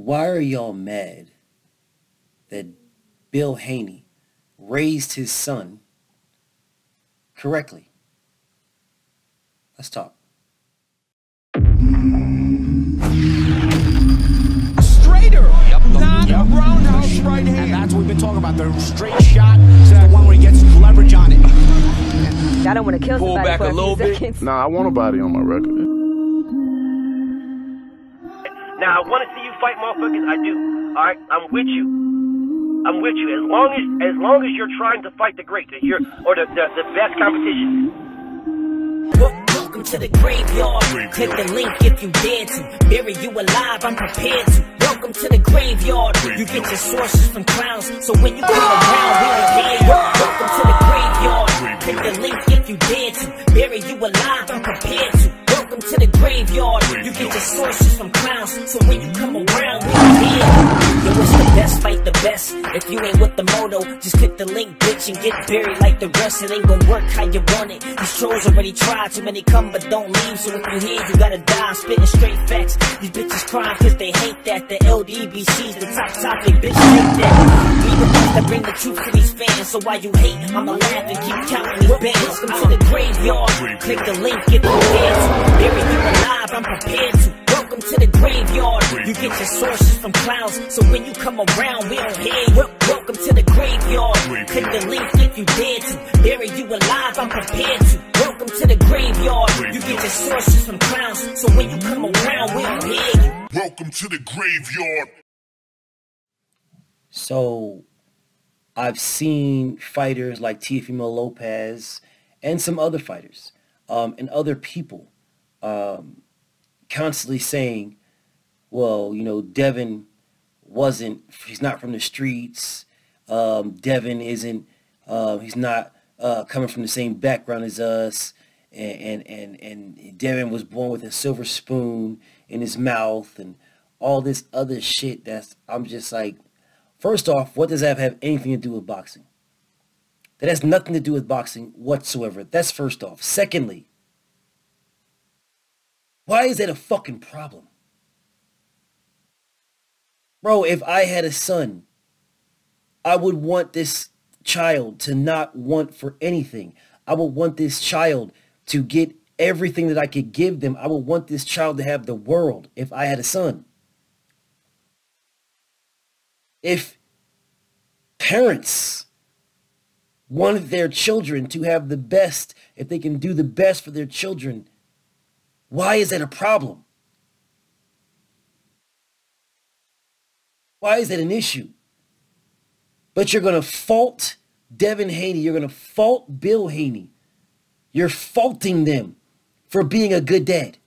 Why are y'all mad that Bill Haney raised his son correctly? Let's talk. Straighter, not a roundhouse right hand. And that's what we've been talking about. The straight shot is the one where he gets leverage on it. I don't want to kill Pull somebody back for a little bit. seconds. Nah, I want a body on my record. Now, I want to see you fight motherfuckers. I do. All right? I'm with you. I'm with you. As long as you're trying to fight the great, the best competition. Welcome to the graveyard. Click the link if you dare to. Bury you alive, I'm prepared to. Welcome to the graveyard. You get your sources from clowns, so when you come around, we don't hear you. Welcome to the graveyard. Click the link if you dare to. Bury you alive, I'm prepared to. Welcome to the graveyard. You get your sources from clowns, so when you come around, we don't hear you. Yo, it's the best, fight the best. If you ain't with the moto, just click the link, bitch, and get buried like the rest. It ain't gonna work how you want it. These trolls already tried, too many come but don't leave. So if you hear, you gotta die. I'm spitting straight facts. These bitches crying cause they hate that. The LDBC's the top topic, bitch, hate that. We the ones that bring the truth to these fans. So while you hate, I'ma laugh and keep counting these bands. Welcome to the graveyard. Click the link, get the dance. Bury you alive, I'm prepared to. Welcome to the graveyard. You get your sources from clowns, so when you come around, we don't hear you. Welcome to the graveyard. Click the link if you dare to. Bury you alive, I'm prepared to. Welcome to the graveyard. You get your sources from clowns, so when you come around, we don't hear you. Welcome to the graveyard. So, I've seen fighters like Teofimo Lopez and some other fighters and other people constantly saying, well, you know, Devin he's not from the streets. Devin isn't, he's not coming from the same background as us. And Devin was born with a silver spoon in his mouth and all this other shit I'm just like, first off, what does that have anything to do with boxing? That has nothing to do with boxing whatsoever. That's first off. Secondly, why is that a fucking problem? Bro, if I had a son, I would want this child to not want for anything. I would want this child to get everything that I could give them. I would want this child to have the world if I had a son. If parents wanted their children to have the best, if they can do the best for their children, why is that a problem? Why is that an issue? But you're going to fault Devin Haney. You're going to fault Bill Haney. You're faulting them for being a good dad.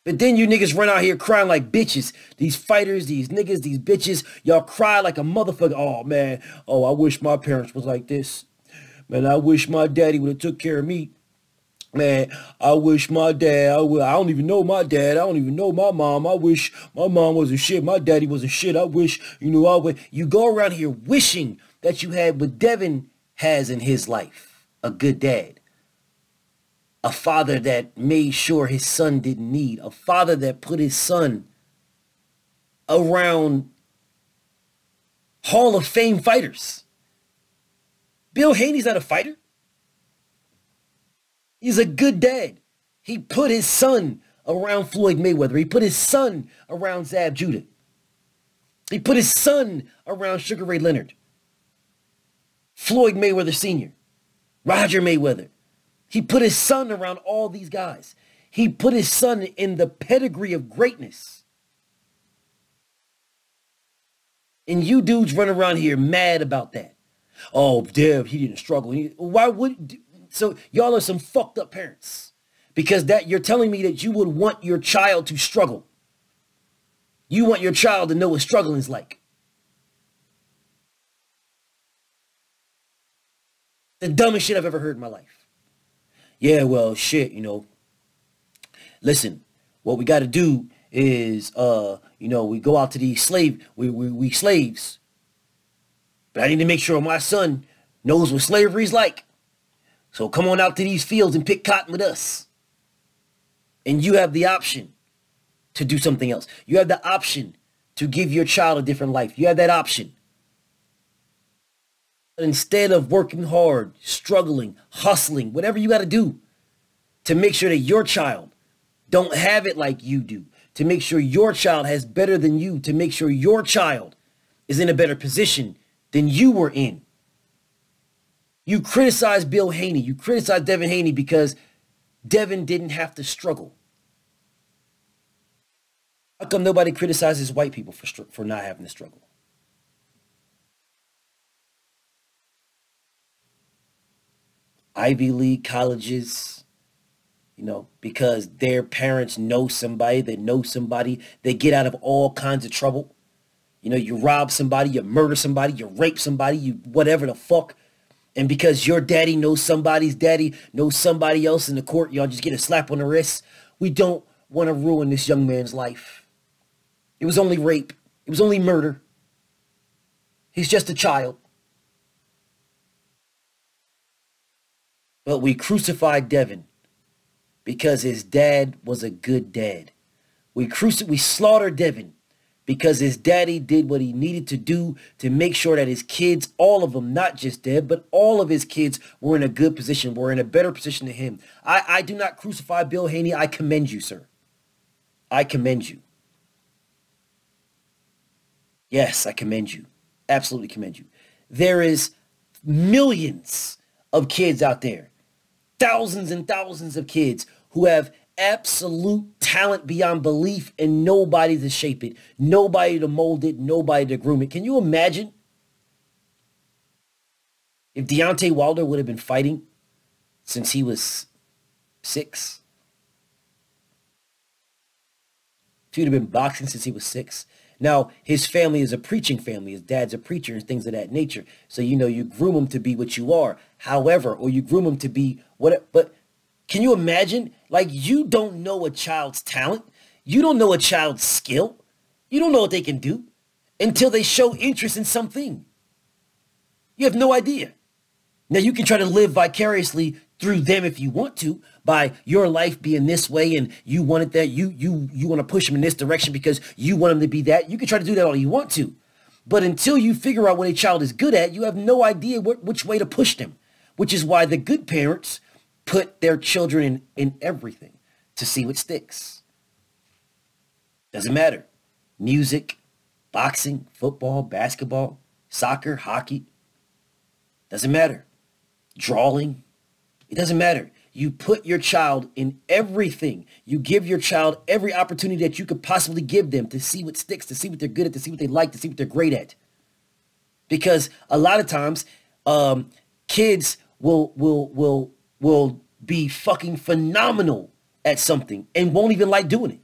But then you niggas run out here crying like bitches. These fighters, these niggas, these bitches, y'all cry like a motherfucker. Oh, man. Oh, I wish my parents was like this. Man, I wish my daddy would have took care of me. Man, I wish my dad, I don't even know my dad. I don't even know my mom. I wish my mom was a shit. My daddy was a shit. I wish, you go around here wishing that you had what Devin has in his life. A good dad. A father that made sure his son didn't need. A father that put his son around Hall of Fame fighters. Bill Haney's not a fighter. He's a good dad. He put his son around Floyd Mayweather. He put his son around Zab Judah. He put his son around Sugar Ray Leonard. Floyd Mayweather Sr. Roger Mayweather. He put his son around all these guys. He put his son in the pedigree of greatness. And you dudes run around here mad about that. Oh, Dev, he didn't struggle. Why would... So y'all are some fucked up parents because you're telling me that you would want your child to struggle. You want your child to know what struggling is like. The dumbest shit I've ever heard in my life. Yeah, well, shit, listen, what we got to do is, we go out to these we slaves, but I need to make sure my son knows what slavery's like. So come on out to these fields and pick cotton with us. And you have the option to do something else. You have the option to give your child a different life. You have that option. But instead of working hard, struggling, hustling, whatever you got to do to make sure that your child don't have it like you do, to make sure your child has better than you, to make sure your child is in a better position than you were in. You criticize Bill Haney. You criticize Devin Haney because Devin didn't have to struggle. How come nobody criticizes white people for not having to struggle? Ivy League colleges, you know, because their parents know somebody, they get out of all kinds of trouble. You know, you rob somebody, you murder somebody, you rape somebody, you whatever the fuck. And because your daddy knows somebody's daddy, knows somebody else in the court, y'all just get a slap on the wrist. We don't want to ruin this young man's life. It was only rape. It was only murder. He's just a child. But we crucified Devin because his dad was a good dad. We slaughtered Devin because his daddy did what he needed to do to make sure that his kids, all of them, not just Dev, but all of his kids were in a good position, were in a better position than him. I do not crucify Bill Haney. I commend you, sir. I commend you. Yes, I commend you. Absolutely commend you. There is millions of kids out there, thousands and thousands of kids who have absolute talent beyond belief and nobody to shape it, nobody to mold it, nobody to groom it. Can you imagine if Deontay Wilder would have been fighting since he was 6? If he would have been boxing since he was 6? Now, his family is a preaching family. His dad's a preacher and things of that nature. So, you know, you groom him to be what you are. However, or you groom him to be what, but can you imagine? Like, you don't know a child's talent. You don't know a child's skill. You don't know what they can do until they show interest in something. You have no idea. Now, you can try to live vicariously through them if you want to, by your life being this way and you want it that you want to push them in this direction because you want them to be that. You can try to do that all you want to. But until you figure out what a child is good at, you have no idea which way to push them, which is why the good parents put their children in everything to see what sticks. Doesn't matter. Music, boxing, football, basketball, soccer, hockey. Doesn't matter. Drawing. It doesn't matter. You put your child in everything. You give your child every opportunity that you could possibly give them to see what sticks, to see what they're good at, to see what they like, to see what they're great at. Because a lot of times, kids will be fucking phenomenal at something and won't even like doing it.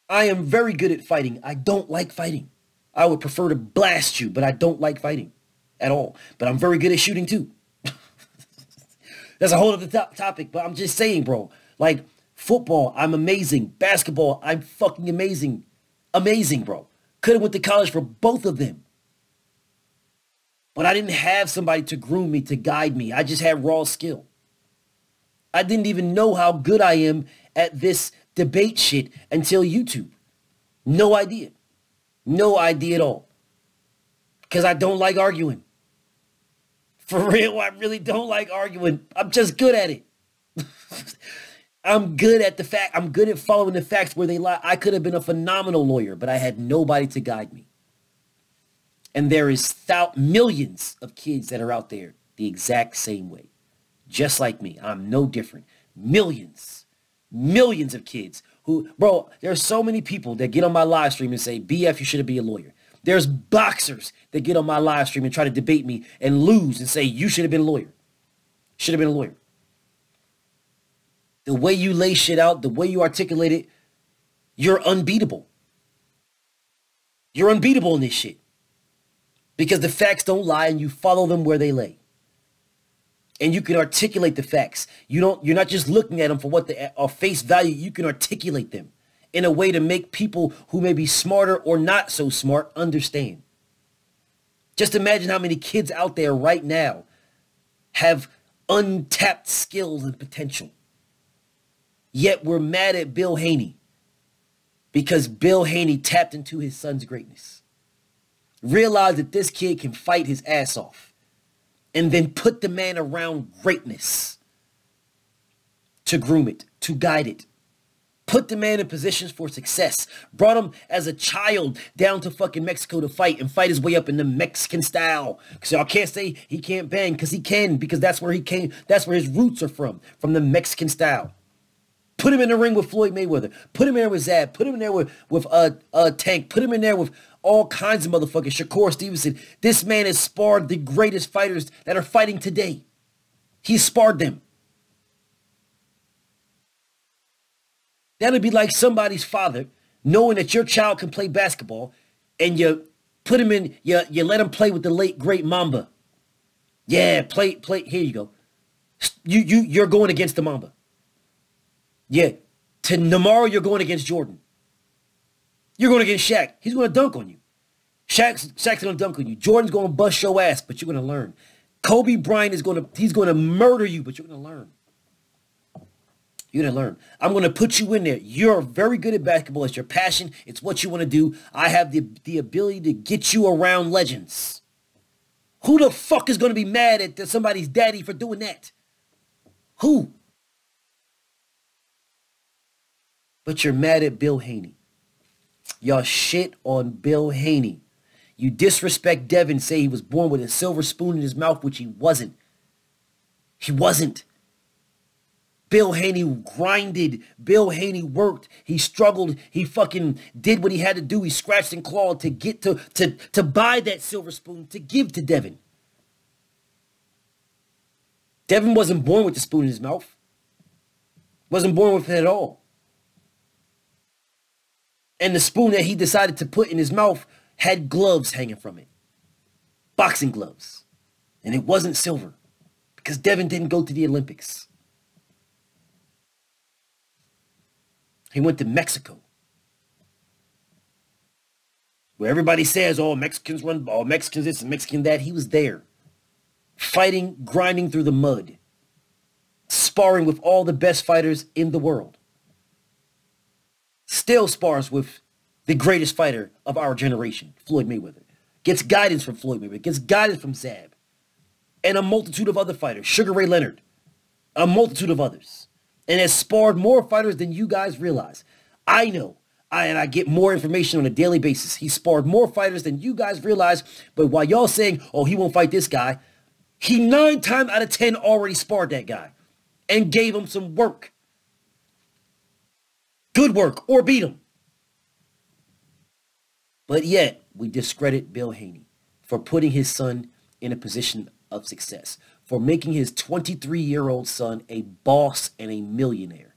I am very good at fighting. I don't like fighting. I would prefer to blast you, but I don't like fighting at all. But I'm very good at shooting too. That's a whole other topic, but I'm just saying, bro. Like, football, I'm amazing. Basketball, I'm fucking amazing. Amazing, bro. Could have went to college for both of them. But I didn't have somebody to groom me, to guide me. I just had raw skill. I didn't even know how good I am at this debate shit until YouTube. No idea. No idea at all. Because I don't like arguing. For real, I really don't like arguing. I'm just good at it. I'm good at I'm good at following the facts where they lie. I could have been a phenomenal lawyer, but I had nobody to guide me. And there is millions of kids that are out there the exact same way. Just like me. I'm no different. Millions of kids who, bro, there's so many people that get on my live stream and say, BF, you shouldn't be a lawyer. There's boxers that get on my live stream and try to debate me and lose and say, you should have been a lawyer. Should have been a lawyer. The way you lay shit out, the way you articulate it, you're unbeatable. You're unbeatable in this shit. Because the facts don't lie and you follow them where they lay. And you can articulate the facts. You're not just looking at them for what they are face value. You can articulate them in a way to make people who may be smarter or not so smart understand. Just imagine how many kids out there right now have untapped skills and potential. Yet we're mad at Bill Haney Because Bill Haney tapped into his son's greatness. Realized that this kid can fight his ass off. And then put the man around greatness. To groom it. To guide it. Put the man in positions for success. Brought him as a child down to fucking Mexico to fight. And fight his way up in the Mexican style. Because y'all can't say he can't bang. Because he can. Because that's where he came. That's where his roots are from. From the Mexican style. Put him in the ring with Floyd Mayweather. Put him in there with Zab. Put him in there with Tank. Put him in there with all kinds of motherfuckers. Shakur Stevenson. This man has sparred the greatest fighters that are fighting today. He sparred them. That'd be like somebody's father knowing that your child can play basketball and you put him in, you let him play with the late great Mamba. Yeah, play. Here you go. You're going against the Mamba. Yeah. Tomorrow you're going against Jordan. You're going against Shaq. He's going to dunk on you. Shaq's going to dunk on you. Jordan's going to bust your ass, but you're going to learn. Kobe Bryant he's going to murder you, but you're going to learn. You're going to learn. I'm going to put you in there. You're very good at basketball. It's your passion. It's what you want to do. I have the ability to get you around legends. Who the fuck is going to be mad at somebody's daddy for doing that? Who? But you're mad at Bill Haney. Y'all shit on Bill Haney. You disrespect Devin, say he was born with a silver spoon in his mouth, which he wasn't. He wasn't. Bill Haney grinded. Bill Haney worked. He struggled. He fucking did what he had to do. He scratched and clawed to get to buy that silver spoon to give to Devin. Devin wasn't born with the spoon in his mouth. Wasn't born with it at all. And the spoon that he decided to put in his mouth had gloves hanging from it. Boxing gloves. And it wasn't silver. Because Devin didn't go to the Olympics. He went to Mexico. Where everybody says, oh, Mexicans run, oh, Mexicans this and Mexican that. He was there. Fighting, grinding through the mud. Sparring with all the best fighters in the world. Still spars with the greatest fighter of our generation, Floyd Mayweather. Gets guidance from Floyd Mayweather. Gets guidance from Zab. And a multitude of other fighters. Sugar Ray Leonard. A multitude of others. And has sparred more fighters than you guys realize. I know. And I get more information on a daily basis. He sparred more fighters than you guys realize. But while y'all saying, oh, he won't fight this guy, he 9 times out of 10 already sparred that guy. And gave him some work. Good work. Or beat him. But yet, we discredit Bill Haney for putting his son in a position of success. For making his 23-year-old son a boss and a millionaire.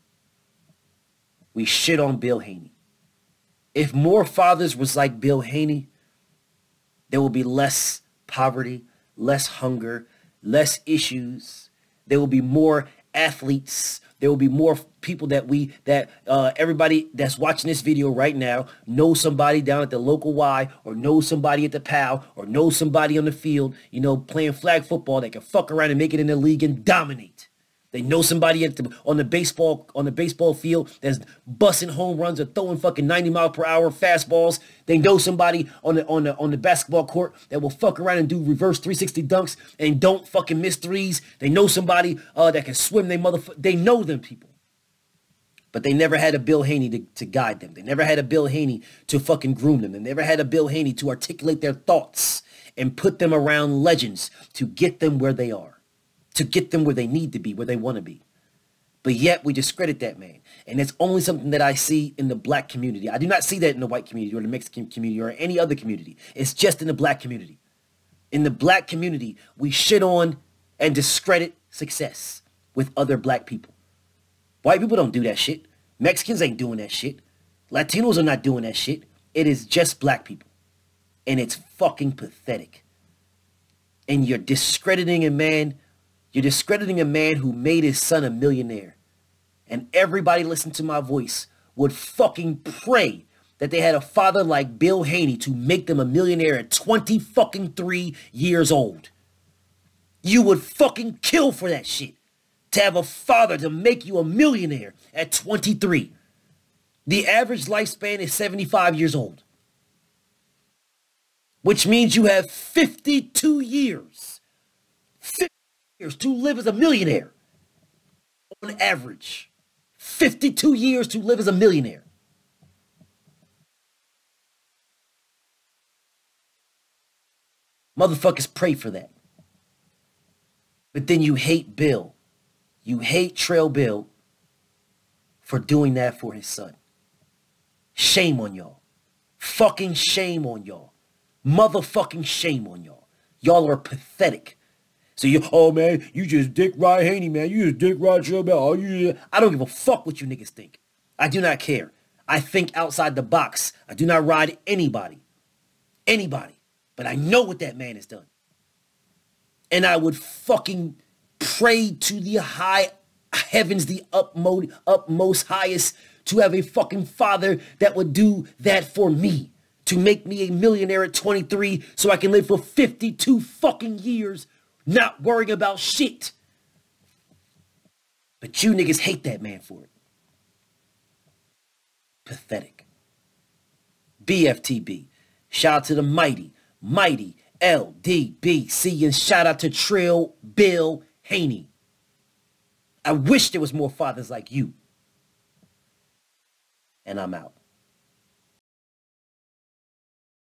We shit on Bill Haney. If more fathers was like Bill Haney, there will be less poverty, less hunger, less issues. There will be more athletes. There will be more people that everybody that's watching this video right now knows somebody down at the local Y or knows somebody at the PAL or knows somebody on the field, you know, playing flag football that can fuck around and make it in the league and dominate. They know somebody on the baseball field that's busting home runs or throwing fucking 90-mile-per-hour fastballs. They know somebody on the basketball court that will fuck around and do reverse 360 dunks and don't fucking miss threes. They know somebody that can swim. They know them people. But they never had a Bill Haney to guide them. They never had a Bill Haney to fucking groom them. They never had a Bill Haney to articulate their thoughts and put them around legends to get them where they are. To get them where they need to be, where they want to be. But yet we discredit that man. And it's only something that I see in the black community. I do not see that in the white community or the Mexican community or any other community. It's just in the black community. In the black community, we shit on and discredit success with other black people. White people don't do that shit. Mexicans ain't doing that shit. Latinos are not doing that shit. It is just black people. And it's fucking pathetic. And you're discrediting a man. You're discrediting a man who made his son a millionaire. And everybody listening to my voice would fucking pray that they had a father like Bill Haney to make them a millionaire at 23 years old. You would fucking kill for that shit. To have a father to make you a millionaire at 23. The average lifespan is 75 years old, which means you have 52 years. 50 years to live as a millionaire. On average. 52 years to live as a millionaire. Motherfuckers pray for that. But then you hate Bill. You hate Trail Bill for doing that for his son. Shame on y'all. Fucking shame on y'all. Motherfucking shame on y'all. Y'all are pathetic. So you, oh man, you just dick ride Haney, man. You just dick ride Trail Bill. Oh, I don't give a fuck what you niggas think. I do not care. I think outside the box. I do not ride anybody. Anybody. But I know what that man has done. And I would fucking pray to the high heavens, the utmost highest, to have a fucking father that would do that for me. To make me a millionaire at 23 so I can live for 52 fucking years not worrying about shit. But you niggas hate that man for it. Pathetic. BFTB. Shout out to the mighty LDBC, and shout out to Trail Bill Haney. I wish there was more fathers like you. And I'm out.